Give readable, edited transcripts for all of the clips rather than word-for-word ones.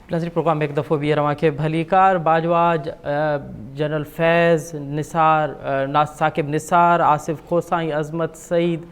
नज़री प्रोग्राम एक दफ़ो भी रवा के भलीकार बाजवा जनरल फैज़ निसार साकिब निसार आसिफ खोसाई अज़मत सईद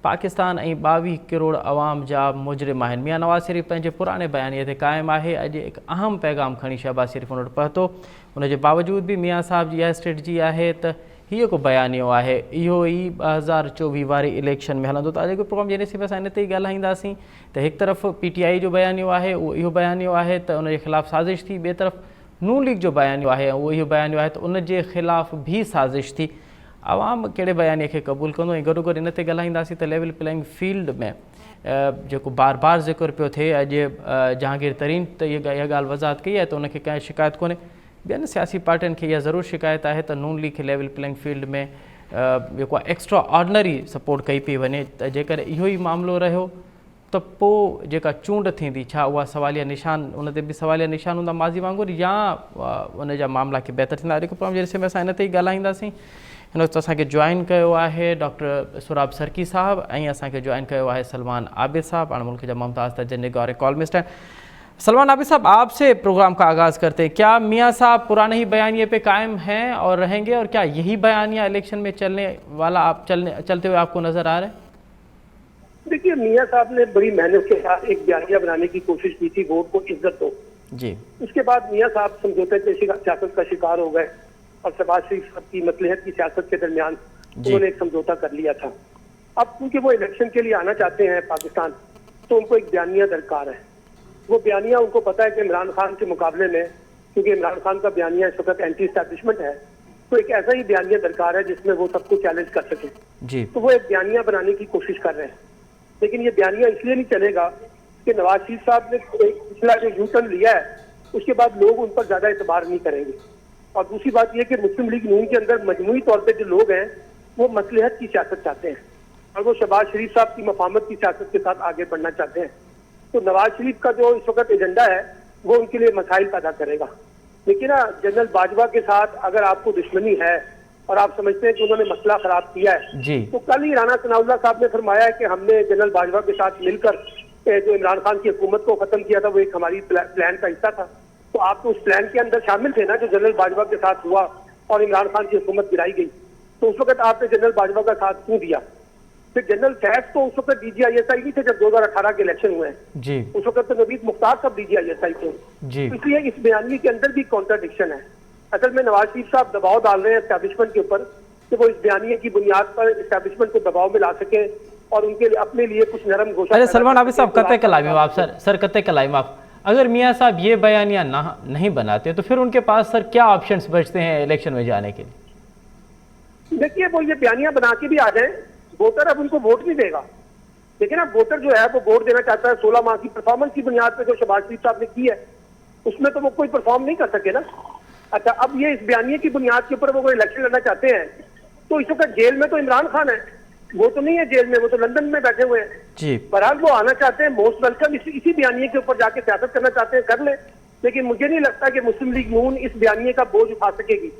पाकिस्तान 22 करोड़ अवाम जा मुजरिम आहिनि। मियां नवाज़ शरीफ़ पंहिंजे पुराने बयानीअ ते क़ाइमु आहे। अॼु हिकु अहम पैगाम खणी शहबाज शरीफ़ उन वटि पहुतो। उनजे बावजूद भी मियां साहब जी इहा स्ट्रेटजी आहे त हीअ को बयानियो आहे इहो ई 2024 वारे इलेक्शन में हलंदो। त अॼु प्रोग्राम जे नसीब असां इन ते ई ॻाल्हाईंदासीं त हिकु तरफ़ PTI जो बयानियो आहे, उहो इहो बयानियो आहे त उनजे ख़िलाफ़ु साज़िश थी, ॿिए तरफ़ नून लीग जो बयानियो आहे ऐं उहो इहो बयानियो आहे त उनजे ख़िलाफ़ु भी साज़िश थी। आवाम कहिड़े बयानीअ खे क़बूल कंदो ऐं गॾो गॾु इन ते ॻाल्हाईंदासीं त लेवल प्लेइंग फील्ड में जेको बार बार ज़िक्र पियो थिए, अॼु जहांगीर तरीन त इहा ॻाल्हि वज़ाहत कई आहे त उनखे कंहिं शिकायत कोन्हे। ॿियनि सियासी पार्टियुनि खे इहा ज़रूरु शिकायत आहे त नून लीग खे लेवल प्लेइंग फील्ड में जेको आहे एक्स्ट्रा ऑर्डनरी सपोर्ट कई पई वञे। त जेकर इहो ई मामिलो रहियो त पोइ जेका चूंड थींदी, छा उहा सवालिया निशान, उन ते बि सवालिया निशान हूंदा माज़ी वांगुरु, या उन जा मामला खे बहितर थींदा? अॼु प्रोग्राम जे विषय में असां इन ते ई ॻाल्हाईंदासीं। हिन वक़्तु असांखे जॉइन कयो आहे डॉक्टर सुराब सरकी साहब ऐं असांखे जॉइन कयो आहे सलमान आबिद साहब, पाण मुल्क जा मुमताज़ तर्जुमे और कॉलमिस्ट हैं। सलमान आबिद साहब, आपसे प्रोग्राम का आगाज़ करते हैं। क्या मियां साहब पुराने ही बयानिए पे कायम हैं और रहेंगे, और क्या यही बयानिया इलेक्शन में चलने वाला चलते हुए आपको नजर आ रहे हैं? देखिए, मियां साहब ने बड़ी मेहनत के साथ एक बयानिया बनाने की कोशिश की थी, वोट को इज्जत दो जी। उसके बाद मियां साहब समझौते के सियासत का शिकार हो गए और शहबाज शरीफ साहब की मसलहत की सियासत के दरमियान उन्होंने एक समझौता कर लिया था। अब क्योंकि वो इलेक्शन के लिए आना चाहते हैं पाकिस्तान, तो उनको एक बयानिया दरकार है। वो बयानिया उनको पता है कि इमरान खान के मुकाबले में, क्योंकि इमरान खान का बयानिया इस वक्त एंटी एस्टैब्लिशमेंट है, तो एक ऐसा ही बयानिया दरकार है जिसमें वो सबको चैलेंज कर सके जी। तो वो एक बयानिया बनाने की कोशिश कर रहे हैं। लेकिन ये बयानिया इसलिए नहीं चलेगा कि नवाज शरीफ साहब ने एक पिछला जो यूटर्न लिया है उसके बाद लोग उन पर ज्यादा एतबार नहीं करेंगे। और दूसरी बात यह कि मुस्लिम लीग नून के अंदर मजमूई तौर पर जो लोग हैं वो मसलहत की सियासत चाहते हैं और वो शहबाज शरीफ साहब की मफामत की सियासत के साथ आगे बढ़ना चाहते हैं। तो नवाज शरीफ का जो इस वक्त एजेंडा है वो उनके लिए मसाइल पैदा करेगा। लेकिन जनरल बाजवा के साथ अगर आपको दुश्मनी है और आप समझते हैं कि उन्होंने मसला खराब किया है जी, तो कल ही राना सनाउल्लाह साहब ने फरमाया है कि हमने जनरल बाजवा के साथ मिलकर जो इमरान खान की हुकूमत को खत्म किया था वो एक हमारी प्लान का हिस्सा था। तो आप तो उस प्लान के अंदर शामिल थे ना, जो जनरल बाजवा के साथ हुआ और इमरान खान की हुकूमत गिराई गई। तो उस वक्त आपने जनरल बाजवा का साथ क्यों दिया? फिर जनरल फैज तो उस वक्त DGISI नहीं थे जब 2018 के इलेक्शन हुए हैं जी। उस वक्त तो नवीद मुख्तार साहब DGISI थे जी। तो इसलिए इस बयानी के अंदर भी कॉन्ट्राडिक्शन है। असल में नवाज शरीफ साहब दबाव डाल रहे हैं एस्टैब्लिशमेंट के ऊपर कि वो इस बयानी की बुनियाद पर एस्टैब्लिशमेंट को दबाव में ला सके और उनके लिए अपने लिए कुछ नरम घोषणा। अरे सलमान आबिद साहब, कते कलामी आप सर कते कलामी आप, अगर मियां साहब ये बयानिया नहीं बनाते तो फिर उनके पास सर क्या ऑप्शंस बचते हैं इलेक्शन में जाने के लिए? देखिए, वो ये बयानिया बना के भी आ जाए, वोटर अब उनको वोट नहीं देगा। लेकिन अब वोटर जो है वो वोट देना चाहता है 16 माह की परफॉर्मेंस की बुनियाद पर जो शहबाज शरीफ साहब ने की है उसमें तो वो कोई परफॉर्म नहीं कर सके ना। अच्छा, अब ये इस बयानिए की बुनियाद के ऊपर वो कोई इलेक्शन लड़ना चाहते हैं तो इस वक्त जेल में तो इमरान खान है, वो तो नहीं है जेल में, वो तो लंदन में बैठे हुए हैं जी। बहरहाल वो आना चाहते हैं, मोस्ट वेलकम। इसी बयानिए के ऊपर जाके सियासत करना चाहते हैं, कर ले। लेकिन मुझे नहीं लगता कि मुस्लिम लीग नून इस बयानिए का बोझ उठा सकेगी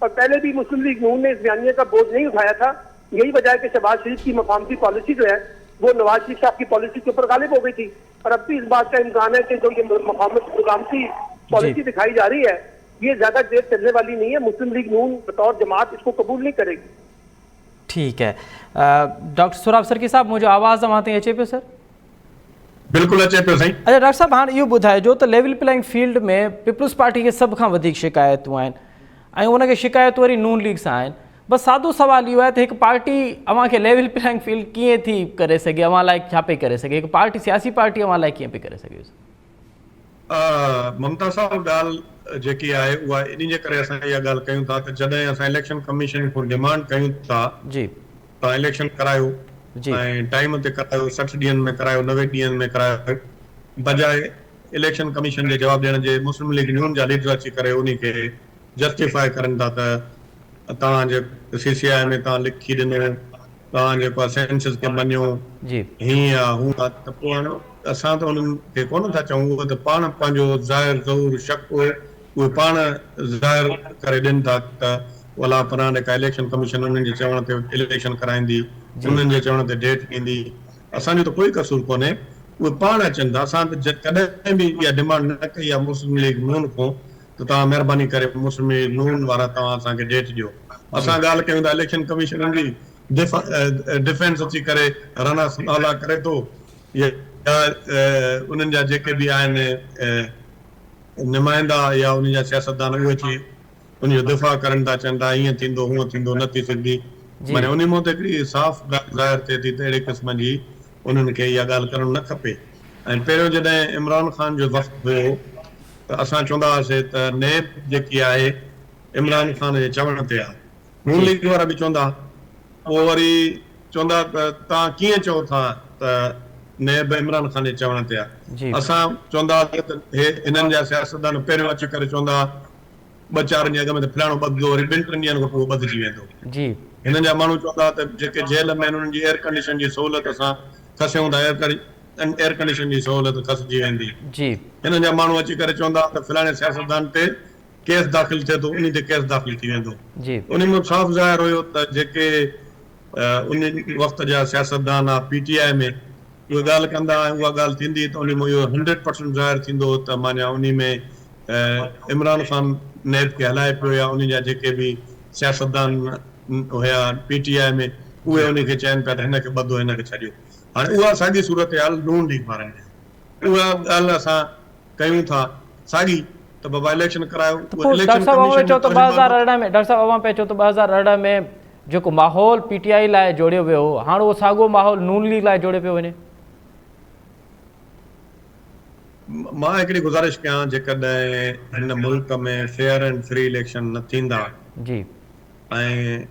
और पहले भी मुस्लिम लीग नून ने इस बयानिए का बोझ नहीं उठाया था। यही वजह है कि शहबाज शरीफ की मकामती पॉलिसी जो है वो नवाज शरीफ साहब की पॉलिसी के ऊपर गालिब हो गई थी। और अब भी इस बात का इम्कान है कि जो ये मकामती पॉलिसी दिखाई जा रही है ये ज्यादा देर चलने वाली नहीं है। मुस्लिम लीग नून बतौर जमात इसको कबूल नहीं करेगी। ठीक है, डॉक्टर सुराब सरकी साहब, मुझे आवाज़ अचे अचे पियो सर? बिल्कुल अचे पियो साईं। अच्छा डॉक्टर साहब, हाँ इहो ॿुधाइजो त लेवल प्लेइंग फील्ड में पीपल्स पार्टी खे सभ खां वधीक शिकायतूं आहिनि ऐं उनखे शिकायतूं वरी नून लीग सां आहिनि। बस सादो सवाल इहो आहे त हिकु पार्टी अव्हां खे लेवल प्लेइंग फील्ड कीअं थी करे सघे, अव्हां लाइ छा पई करे सघे? हिकु पार्टी सियासी पार्टी अव्हां लाइ कीअं पई करे सघे? ममता साहब, ॻाल्हि जेकी आहे उहा इन जे करे असां इहा ॻाल्हि कयूं था त जॾहिं असां इलेक्शन कमीशन खां डिमांड कयूं था जी तव्हां इलेक्शन करायो जी ऐं टाइम ते करायो, 60 ॾींहंनि में करायो, 90 ॾींहंनि में करायो, बजाए इलेक्शन कमीशन जे जवाब ॾियण जे मुस्लिम लीग नून जा लीडर अची करे उन खे जस्टिफाई करनि था त तव्हांजे CCI में तव्हां लिखी ॾिनो, तव्हां जेको आहे सेंसस खे मञियो, जी हीअं आहे हूअं आहे, त पोइ हाणे असां त उन्हनि खे कोन था चऊं, उहो त पाण पंहिंजो ज़ाहिर ज़रूर शक उहे पाण ज़ाहिर करे ॾियनि था त वला पराने का इलेक्शन कमीशन उन्हनि जे चवण ते इलेक्शन कराईंदी, उन्हनि जे चवण ते डेट ॾींदी। असांजो त कोई कसूर कोन्हे। उहे पाण अचनि था। असां त कॾहिं बि इहा डिमांड न कई आहे मुस्लिम लीग नून खां त तव्हां महिरबानी करे मुस्लिम लीग नून वारा तव्हां असांखे डेट ॾियो। असां ॻाल्हि कयूं था इलेक्शन कमीशन जी डिफेंस अची करे राणा नाला करे थो या उन्हनि जा जेके बि आहिनि नुमाइंदा या उन जा सियासतदान उहे अची उनजो दिफ़ा करनि था, चवनि था हीअं थींदो हूअं थींदो, न थी सघंदी। माने उन मां त हिकिड़ी साफ़ ज़ाहिर थिए थी त अहिड़े क़िस्म जी उन्हनि खे इहा ॻाल्हि करणु न खपे। ऐं पहिरियों जॾहिं इमरान ख़ान जो वक़्तु हुयो त असां चवंदा हुआसीं त नेब जेकी आहे इमरान ख़ान जे चवण ते आहे। नून लीग वारा बि चवंदा, पोइ वरी चवंदा त तव्हां कीअं चओ था त नेब इमरान ख़ान जे चवण ते आहे। असां चवंदा त हिननि जा सियासतदान पहिरियों अची करे चवंदा 2-4 ॾींहं अॻु में त फलाणो ॿधंदो, वरी 2-3 ॾींहंनि खां पोइ ॿधिजी वेंदो। हिननि जा माण्हू चवंदा त जेके जेल में आहिनि उन्हनि जी एयर कंडीशन जी सहूलियत असां खसियूं था, एयर कंडीशन जी सहूलियत खसिजी वेंदी। हिननि जा माण्हू अची करे चवंदा त फलाणे सियासतदान ते केस दाख़िल थिए थो, उन ते केस दाख़िल थी वेंदो। उन में साफ़ ज़ाहिर हुयो त जेके उन वक़्त जा सियासतदान आहे PTI में उहे ॻाल्हि कंदा ऐं उहा ॻाल्हि थींदी त उन में इहो 100% ज़ाहिर थींदो त माना उन में इमरान ख़ान नेब खे हलाए पियो या उन जा जेके बि सियासतदान हुया PTI में उहे उनखे चवनि पिया त हिनखे ॿधो, हिनखे छॾियो। हाणे उहा साॻी सूरत हाल नून लीग वारनि में उहा ॻाल्हि असां कयूं था साॻी त बाबा इलेक्शन करायो। डॉक्टर साहब अवां चओ त 2018 में डॉक्टर साहब अवां पिया चओ त 2018 में जेको माहौल PTI लाइ जोड़ियो वियो हाणे उहो साॻियो माहौल नून लीग लाइ जोड़ियो पियो वञे। मां हिकिड़ी गुज़ारिश कयां, जेकॾहिं हिन मुल्क में फेयर एंड फ्री इलेक्शन न थींदा ऐं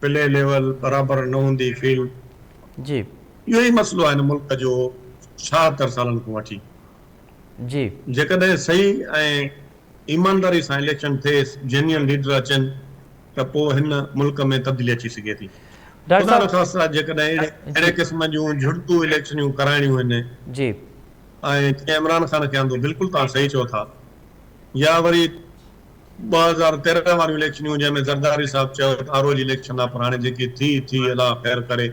प्ले लेवल बराबरि न हूंदी फील्ड, इहो ई मसइलो आहे हिन मुल्क जो 76 सालनि खां वठी। जेकॾहिं सही ऐं ईमानदारी सां इलेक्शन थिए, जेन्युइन लीडर अचनि त पोइ हिन मुल्क में तब्दीली अची सघे थी। ख़ुदा न ख़ास्ता जेकॾहिं अहिड़े क़िस्म जूं झुड़तूं इलेक्शनियूं कराइणियूं आहिनि ऐं इमरान ख़ान खे आंदो, बिल्कुलु तव्हां सही चओ था, या वरी 2013 वारियूं इलेक्शनियूं जंहिंमें ज़रदारी साहब चयो त आरो जी इलेक्शन आहे, पर हाणे जेकी थी अलाह ख़ैर करे,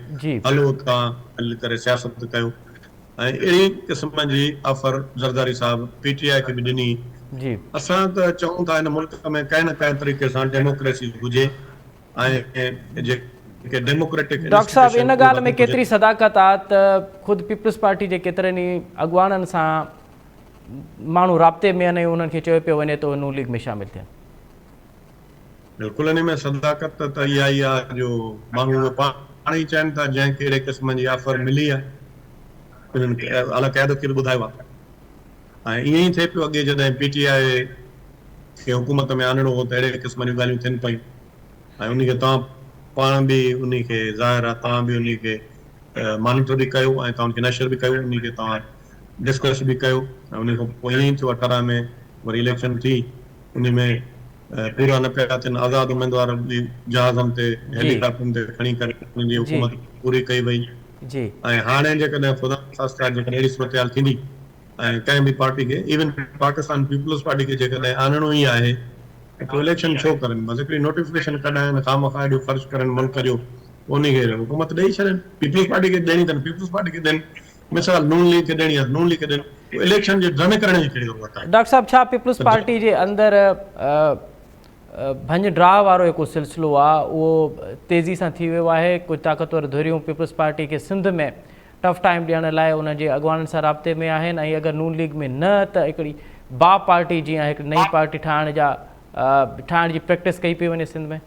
हलो तव्हां हली करे सियासत कयो। ऐं अहिड़ी क़िस्म जी ऑफर ज़रदारी साहब PTI खे बि ॾिनी। असां त चऊं था हिन मुल्क में कंहिं न कंहिं तरीक़े सां डेमोक्रेसी हुजे ऐं जेके डेमोक्रेटिक। डॉक्टर साहब इन ॻाल्हि में केतिरी सदाकत आहे त ख़ुदि पीपल्स पार्टी जे केतिरनि ई अॻुवाननि सां माण्हू राब्ते में आहिनि, उन्हनि खे चयो पियो वञे त नून लीग में शामिल थियनि। बिल्कुलु इन में सदाकत त इहा ई आहे जो माण्हू पाण ई चवनि था जंहिंखे अहिड़े क़िस्म जी ऑफर मिली आहे उन्हनि खे अला क़यादत खे बि ॿुधायो आहे। ऐं ईअं ई थिए पियो अॻे जॾहिं PTI खे हुकूमत में आणिणो हो त अहिड़े क़िस्म जूं ॻाल्हियूं थियनि पयूं ऐं उनखे तव्हां पाण बि उनखे ज़ाहिर आहे तव्हां बि उनखे मॉनिटर बि कयो ऐं तव्हां उनखे नशर बि कयो, उनखे तव्हां डिस्कस बि कयो। ऐं उन खां पोइ ईअं ई थियो 18 में वरी इलेक्शन थी, उन में पूरा न पिया थियनि, आज़ाद उम्मीदवार जहाज़नि ते हेलीकॉप्टरनि ते खणी करे उनजी हुकूमत पूरी कई वई। ऐं हाणे जेकॾहिं ख़ुदा ख़ास्ता जेकॾहिं अहिड़ी सूरत हाल थींदी ऐं कंहिं बि पार्टी खे, इवन पाकिस्तान पीपल्स पार्टी खे जेकॾहिं आणणो ई आहे त इलेक्शन छो करनि, बसि हिकिड़ी नोटिफिकेशन कढाइनि, खामख़ा एॾो ख़र्च करनि मुल्क जो, उनखे हुकूमत ॾेई छॾनि। पीपल्स पार्टी खे ॾियणी अथनि पीपल्स पार्टी खे ॾियनि, मिसाल नून लीग खे ॾियणी आहे नून लीग खे ॾियनि। इलेक्शन जे ड्रामे करण जी कहिड़ी ज़रूरत आहे? डॉक्टर साहब छा पीपल्स पार्टी जे अंदरि भंज ड्राह वारो हिकु सिलसिलो आहे उहो तेज़ी सां थी वियो आहे? कुझु ताक़तवर धुरियूं पीपल्स पार्टी खे सिंध में टफ टाइम ॾियण लाइ उनजे अॻुवाननि सां राब्ते में आहिनि, ऐं अगरि नून लीग में न त हिकिड़ी बाप पार्टी जीअं हिकु नई पार्टी ठाहिण जी प्रैक्टिस कई पई वञे सिंध में?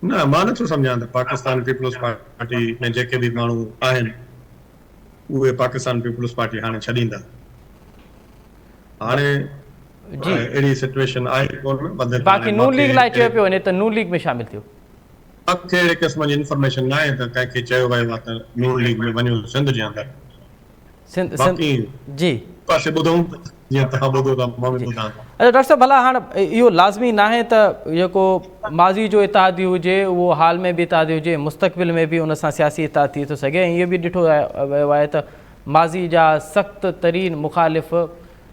न, मां नथो सम्झां त पाकिस्तान पीपल्स पार्टी में जेके बि माण्हू आहिनि उहे पाकिस्तान पीपल्स पार्टी हाणे छॾींदा। हाणे अहिड़ी सिचुएशन आहे कोन। बाक़ी नून लीग लाइ चयो पियो वञे त नून लीग में शामिल थियो। मूंखे अहिड़े क़िस्म जी इंफॉर्मेशन न आहे त कंहिंखे चयो वियो आहे त नून लीग में वञो सिंध जे अंदरि। बाक़ी जी पासे ॿुधूं जीअं तव्हां ॿुधो था मां बि ॿुधां थो। अच्छा डॉक्टर साहब, भला हाणे इहो लाज़मी न आहे त जेको माज़ी जो इतिहादी हुजे उहो हाल में बि इतिहादी हुजे, मुस्तक़बिल में बि उन सां सियासी इतिहाद थी थो सघे। ऐं इहो बि ॾिठो वियो आहे त माज़ी जा सख़्तु तरीन मुख़ालिफ़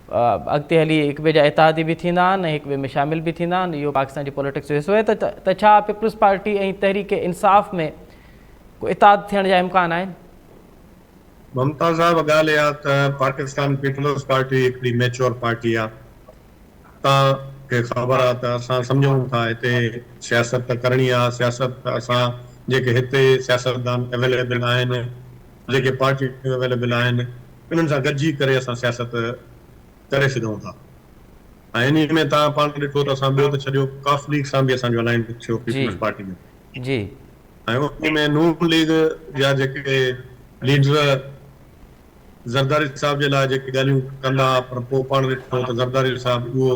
अॻिते हली हिक ॿिए जा इतिहादी बि थींदा आहिनि, हिक ॿिए में शामिल बि थींदा आहिनि। इहो पाकिस्तान जी पॉलिटिक्स जो हिसो आहे त छा पीपल्स पार्टी ऐं तहरीक इंसाफ़ में को इतिहाद थियण जा इम्कान आहिनि? ममता साहब ॻाल्हि इहा त पाकिस्तान पीपल्स पार्टी हिकिड़ी मैच्योर पार्टी आहे। तव्हांखे ख़बर आहे त असां सम्झूं था हिते सियासत करणी आहे। सियासत असां जेके हिते सियासतदान अवेलेबल आहिनि, जेके पार्टियूं अवेलेबल आहिनि, उन्हनि सां गॾिजी करे असां सियासत करे सघूं था। ऐं इन में तव्हां पाण ॾिठो त असां ॿियो त छॾियो, काफ लीग सां बि असांजो अलाइंस थियो पीपल्स पार्टी में। जी ऐं उन में नून लीग जा जेके लीडर ज़रदारी साहब जे लाइ जेके ॻाल्हियूं कंदा, पर पोइ पाण ॾिठो त ज़रदारी साहब उहो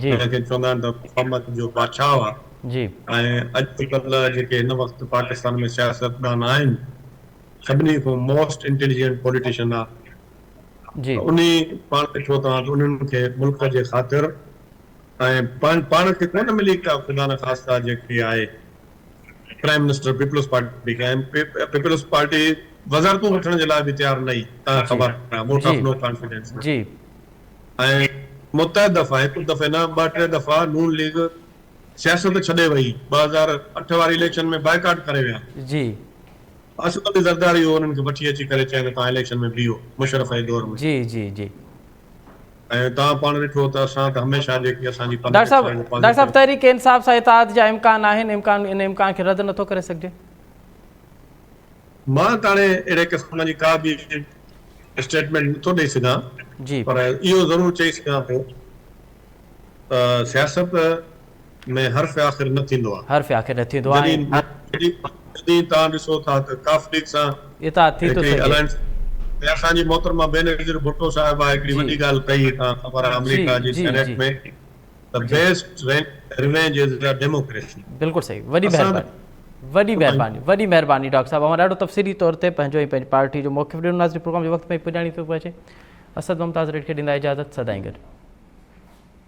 जी खे चवंदा आहिनि त हुकूमत जो बादशाह हुआ। जी ऐं अॼुकल्ह जेके हिन वक़्तु पाकिस्तान में सियासतदान आहिनि, सभिनी खां मोस्ट इंटेलिजेंट पॉलिटिशियन आहे। जी उन पाण ॾिठो तव्हां त उन्हनि खे मुल्क जे ख़ातिर ऐं पाण खे कोन मिली का ख़ुदा न ख़ास्ता जेकी आहे प्राइम मिनिस्टर पीपल्स पार्टी खे, ऐं पीपल्स पार्टी वज़ारतूं वठण जे लाइ बि तयारु न हुई। तव्हां ख़बर आहे, वोट ऑफ नो कॉन्फिडेंस। जी ऐं मुतहद दफ़ा, हिकु दफ़े न 2-3 दफ़ा नून लीग सियासत छॾे वई। 2008 वारी इलेक्शन में बाइकाट करे विया। जी असद ज़रदारी उन्हनि खे वठी अची करे चइनि तव्हां इलेक्शन में बीहो, मुशर्रफ जे दौर में। जी जी जी ऐं तव्हां पाण ॾिठो त असां त हमेशह जेकी असांजी डॉक्टर साहब तहरीक इंसाफ सां इताद जा इम्कान आहिनि, इन इम्कान खे रद्द नथो करे सघिजे? मां त हाणे अहिड़े क़िस्म जी का बि स्टेटमेंट नथो ॾेई सघां, जी पर इहो ज़रूरु चई सघां थो त सियासत में हर्फ़ आख़िर न थींदो आहे। हर्फ़ आख़िर न थींदो आहे। जॾहिं तव्हां ॾिसो था त काफ लीग सां इताद थी थो सघे। अलायंस असांजी मोहतरमा बेनज़ीर भुट्टो साहिबा हिकिड़ी वॾी ॻाल्हि कई, तव्हां ख़बर आहे, अमेरिका जी सेनेट में, the best revenge is the democracy. बिल्कुलु सही, वॾी महिरबानी डॉक्टर साहब। ॾाढो तफ़सीली तौर ते पंहिंजो ऐं पंहिंजी पार्टी जो मौक़िफ़ ॾिनो। नाज़रीन, प्रोग्राम जे वक़्त में पुॼाणी थो पहुचे। असद मुमताज़ रेड खे ॾींदा इजाज़त, सदाईं गॾु।